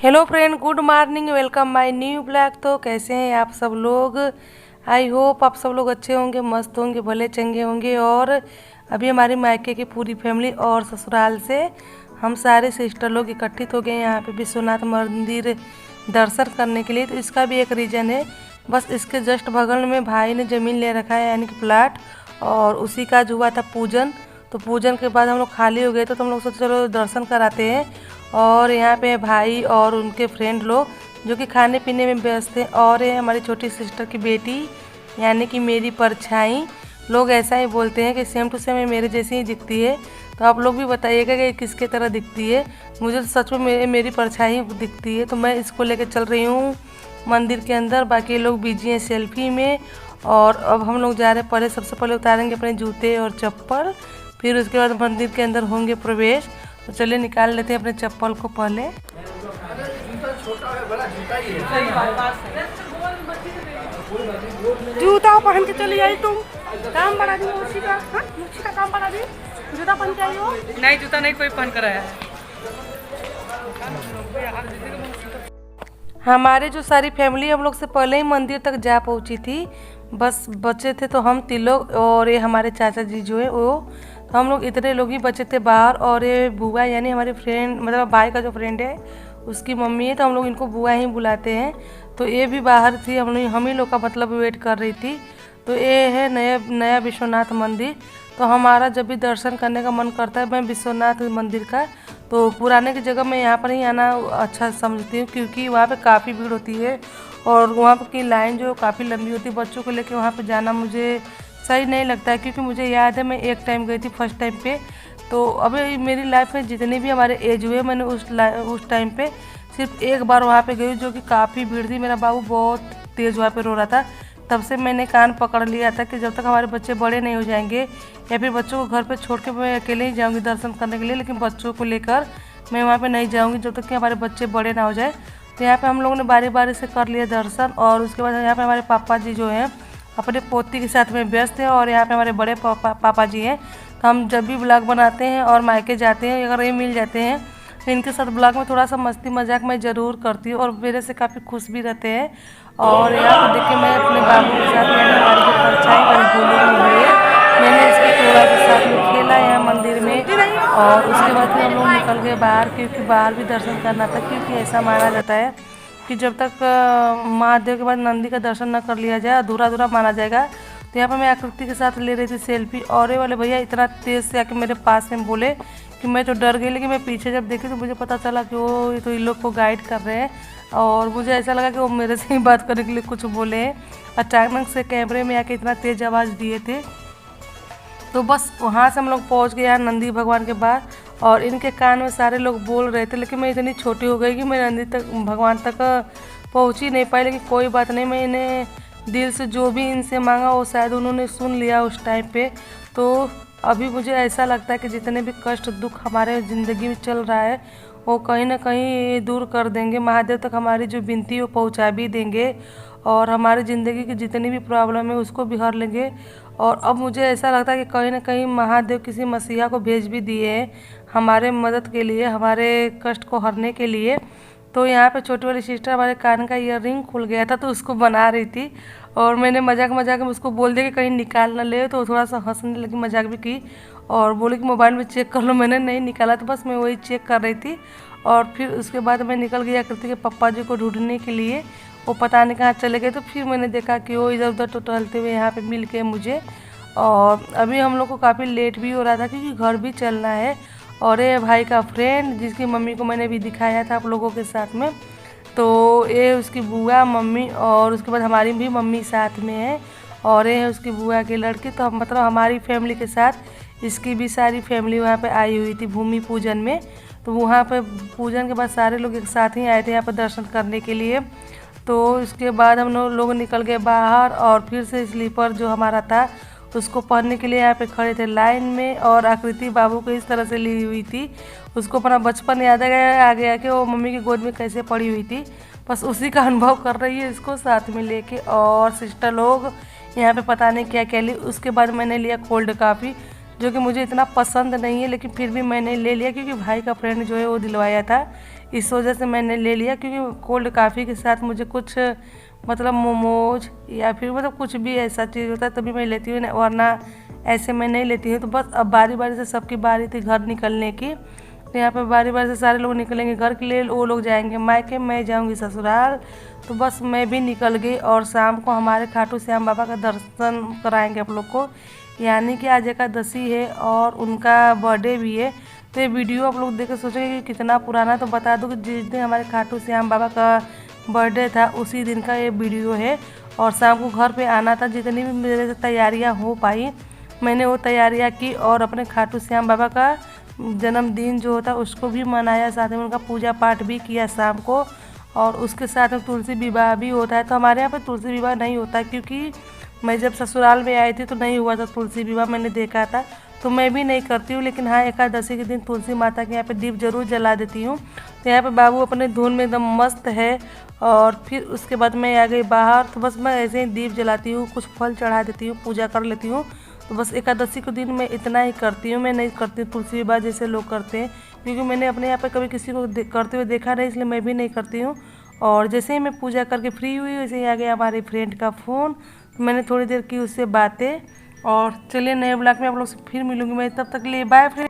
Hello friend, good morning, welcome my new blog. तो कैसे हैं आप सब लोग? आई होप आप सब लोग अच्छे होंगे, मस्त होंगे, भले चंगे होंगे। और अभी हमारी मायके की पूरी फैमिली और ससुराल से हम सारे सिस्टर लोग इकट्ठित हो गए यहाँ पे विश्वनाथ मंदिर दर्शन करने के लिए। तो इसका भी एक रीज़न है, बस इसके जस्ट बगल में भाई ने ज़मीन ले रखा है यानी कि प्लाट, और उसी का जो हुआ था पूजन। तो पूजन के बाद हम लोग खाली हो गए तो हम लोग सोचे चलो दर्शन कराते हैं। और यहाँ पे भाई और उनके फ्रेंड लोग जो कि खाने पीने में व्यस्त हैं। और ये हमारी छोटी सिस्टर की बेटी यानी कि मेरी परछाई, लोग ऐसा ही बोलते हैं कि सेम टू सेम मेरे जैसी ही दिखती है। तो आप लोग भी बताइएगा कि किसके तरह दिखती है। मुझे तो सच में मेरी परछाई दिखती है। तो मैं इसको लेकर चल रही हूँ मंदिर के अंदर। बाकी लोग बिजी हैं सेल्फी में। और अब हम लोग जा रहे हैं, पहले सबसे पहले उतारेंगे अपने जूते और चप्पल, फिर उसके बाद मंदिर के अंदर होंगे प्रवेश। तो चलिए निकाल लेते हैं अपने चप्पल को पहले। जूता पहन के चली आई तुम, काम बना दी मुर्शी का। हाँ, मुर्शी का काम बना दी। जूता पहन के आई हो? नहीं, जूता नहीं कोई पहन कर आया है। हमारे जो सारी फैमिली हम लोग से पहले ही मंदिर तक जा पहुंची थी। बस बचे थे तो हम 3 लोग और ये हमारे चाचा जी जो है वो। तो हम लोग इतने लोग ही बचे थे बाहर। और ये बुआ यानी हमारे फ्रेंड, मतलब भाई का जो फ्रेंड है उसकी मम्मी है, तो हम लोग इनको बुआ ही बुलाते हैं। तो ये भी बाहर थी, हम ही लोग का मतलब वेट कर रही थी। तो ये है नया विश्वनाथ मंदिर। तो हमारा जब भी दर्शन करने का मन करता है मैं विश्वनाथ मंदिर का, तो पुराने की जगह मैं यहाँ पर ही आना अच्छा समझती हूँ, क्योंकि वहाँ पे काफ़ी भीड़ होती है और वहाँ की लाइन जो काफ़ी लंबी होती है। बच्चों को लेकर वहाँ पे जाना मुझे सही नहीं लगता है, क्योंकि मुझे याद है मैं एक टाइम गई थी फर्स्ट टाइम पे। तो अभी मेरी लाइफ में जितने भी हमारे एज हुए, मैंने उस टाइम पे सिर्फ एक बार वहाँ पे गई, जो कि काफ़ी भीड़ थी। मेरा बाबू बहुत तेज़ वहाँ पे रो रहा था। तब से मैंने कान पकड़ लिया था कि जब तक हमारे बच्चे बड़े नहीं हो जाएंगे या फिर बच्चों को घर पे छोड़ के मैं अकेले ही जाऊंगी दर्शन करने के लिए, लेकिन बच्चों को लेकर मैं वहाँ पे नहीं जाऊंगी जब तक कि हमारे बच्चे बड़े ना हो जाए। तो यहाँ पे हम लोगों ने बारी बारी से कर लिया दर्शन। और उसके बाद यहाँ पे हमारे पापा जी जो हैं अपने पोती के साथ में व्यस्त हैं, और यहाँ पे हमारे बड़े पापा जी हैं। तो हम जब भी ब्लॉग बनाते हैं और मायके जाते हैं, अगर ये मिल जाते हैं तो इनके साथ ब्लॉग में थोड़ा सा मस्ती मजाक मैं ज़रूर करती हूँ और मेरे से काफ़ी खुश भी रहते हैं। और यहाँ पर देख के मैं अपने बाबू के साथ, यानी हमारी जो परछाई वाली गोली हुई है, मैंने इसके थोड़ा सा साथ में खेला यहाँ मंदिर में। और उसके बाद फिर हम लोग निकल गए बाहर, क्योंकि बाहर भी दर्शन करना था। क्योंकि ऐसा माना जाता है कि जब तक महादेव के बाद नंदी का दर्शन न कर लिया जाए अधूरा अधूरा माना जाएगा। तो यहाँ पर मैं आकृति के साथ ले रही थी सेल्फी, और ये वाले भैया इतना तेज़ से आके मेरे पास में बोले कि मैं तो डर गई। लेकिन मैं पीछे जब देखी तो मुझे पता चला कि वो तो इन लोग को गाइड कर रहे हैं, और मुझे ऐसा लगा कि वो मेरे से ही बात करने के लिए कुछ बोले हैं। अचानक से कैमरे में आके इतना तेज़ आवाज़ दिए थे। तो बस वहाँ से हम लोग पहुँच गए यहाँ नंदी भगवान के पास, और इनके कान में सारे लोग बोल रहे थे। लेकिन मैं इतनी छोटी हो गई कि मैं नंदी तक भगवान तक पहुँच ही नहीं पाई। लेकिन कोई बात नहीं, मैंने दिल से जो भी इनसे मांगा वो शायद उन्होंने सुन लिया उस टाइम पे। तो अभी मुझे ऐसा लगता है कि जितने भी कष्ट दुख हमारे ज़िंदगी में चल रहा है वो कहीं ना कहीं दूर कर देंगे। महादेव तक हमारी जो विनती है वो पहुँचा भी देंगे, और हमारी ज़िंदगी की जितनी भी प्रॉब्लम है उसको भी हर लेंगे। और अब मुझे ऐसा लगता है कि कहीं ना कहीं महादेव किसी मसीहा को भेज भी दिए हैं हमारे मदद के लिए, हमारे कष्ट को हरने के लिए। तो यहाँ पे छोटी वाली सिस्टर हमारे कान का ईयररिंग खुल गया था तो उसको बना रही थी, और मैंने मजाक मजाक में उसको बोल दिया कि कहीं निकाल ना ले। तो थोड़ा सा हंसने लगी, मजाक भी की और बोली कि मोबाइल में चेक कर लो। मैंने नहीं निकाला, तो बस मैं वही चेक कर रही थी। और फिर उसके बाद मैं निकल गई आकृति के पप्पा जी को ढूंढने के लिए। वो पता नहीं कहाँ चले गए। तो फिर मैंने देखा कि वो इधर उधर तो टहलते हुए यहाँ पे मिल के मुझे। और अभी हम लोग को काफ़ी लेट भी हो रहा था क्योंकि घर भी चलना है। और ये भाई का फ्रेंड जिसकी मम्मी को मैंने भी दिखाया था आप लोगों के साथ में, तो ये उसकी बुआ मम्मी, और उसके बाद हमारी भी मम्मी साथ में है, और ये है उसकी बुआ की लड़की। तो मतलब हमारी फैमिली के साथ इसकी भी सारी फैमिली वहाँ पे आई हुई थी भूमि पूजन में। तो वहाँ पे पूजन के बाद सारे लोग एक साथ ही आए थे यहाँ पर दर्शन करने के लिए। तो इसके बाद हम लोग निकल गए बाहर, और फिर से स्लीपर जो हमारा था उसको पहनने के लिए यहाँ पे खड़े थे लाइन में। और आकृति बाबू को इस तरह से ली हुई थी, उसको अपना बचपन याद आ गया कि वो मम्मी की गोद में कैसे पड़ी हुई थी। बस उसी का अनुभव कर रही है इसको साथ में लेके। और सिस्टर लोग यहाँ पे पता नहीं क्या क्या ली। उसके बाद मैंने लिया कोल्ड कॉफ़ी, जो कि मुझे इतना पसंद नहीं है, लेकिन फिर भी मैंने ले लिया क्योंकि भाई का फ्रेंड जो है वो दिलवाया था, इस वजह से मैंने ले लिया। क्योंकि कोल्ड कॉफ़ी के साथ मुझे कुछ मतलब मोमोज या फिर मतलब कुछ भी ऐसा चीज़ होता है तभी मैं लेती हूँ, वरना ऐसे मैं नहीं लेती हूँ। तो बस अब बारी बारी से सबकी बारी थी घर निकलने की, तो यहाँ पे बारी बारी से सारे लोग निकलेंगे घर के लिए, वो लोग जाएंगे मायके, मैं जाऊँगी ससुराल। तो बस मैं भी निकल गई और शाम को हमारे खाटू श्याम बाबा का दर्शन कराएंगे आप लोग को, यानी कि आज एकादशी है और उनका बर्थडे भी है। तो ये वीडियो आप लोग देख के सोचेंगे कि कितना पुराना, तो बता दूँ कि जिस दिन हमारे खाटू श्याम बाबा का बर्थडे था उसी दिन का ये वीडियो है। और शाम को घर पे आना था, जितनी भी मेरे से तैयारियां हो पाई मैंने वो तैयारियां की और अपने खाटू श्याम बाबा का जन्मदिन जो होता है उसको भी मनाया, साथ में उनका पूजा पाठ भी किया शाम को। और उसके साथ में तुलसी विवाह भी होता है। तो हमारे यहाँ पे तुलसी विवाह नहीं होता, क्योंकि मैं जब ससुराल में आई थी तो नहीं हुआ था तुलसी विवाह, मैंने देखा था, तो मैं भी नहीं करती हूँ। लेकिन हाँ, एकादशी के दिन तुलसी माता के यहाँ पे दीप जरूर जला देती हूँ। तो यहाँ पे बाबू अपने धुन में एकदम मस्त है। और फिर उसके बाद मैं आ गई बाहर, तो बस मैं ऐसे ही दीप जलाती हूँ, कुछ फल चढ़ा देती हूँ, पूजा कर लेती हूँ। तो बस एकादशी के दिन मैं इतना ही करती हूँ, मैं नहीं करती तुलसी विवाह जैसे लोग करते हैं, क्योंकि मैंने अपने यहाँ पे कभी किसी को करते हुए देखा नहीं, इसलिए मैं भी नहीं करती हूँ। और जैसे ही मैं पूजा करके फ्री हुई वैसे ही आ गया हमारे फ्रेंड का फ़ोन, तो मैंने थोड़ी देर की उससे बातें। और चलिए नए ब्लॉग में आप लोग से फिर मिलूंगी मैं, तब तक के लिए बाय फ्रेंड।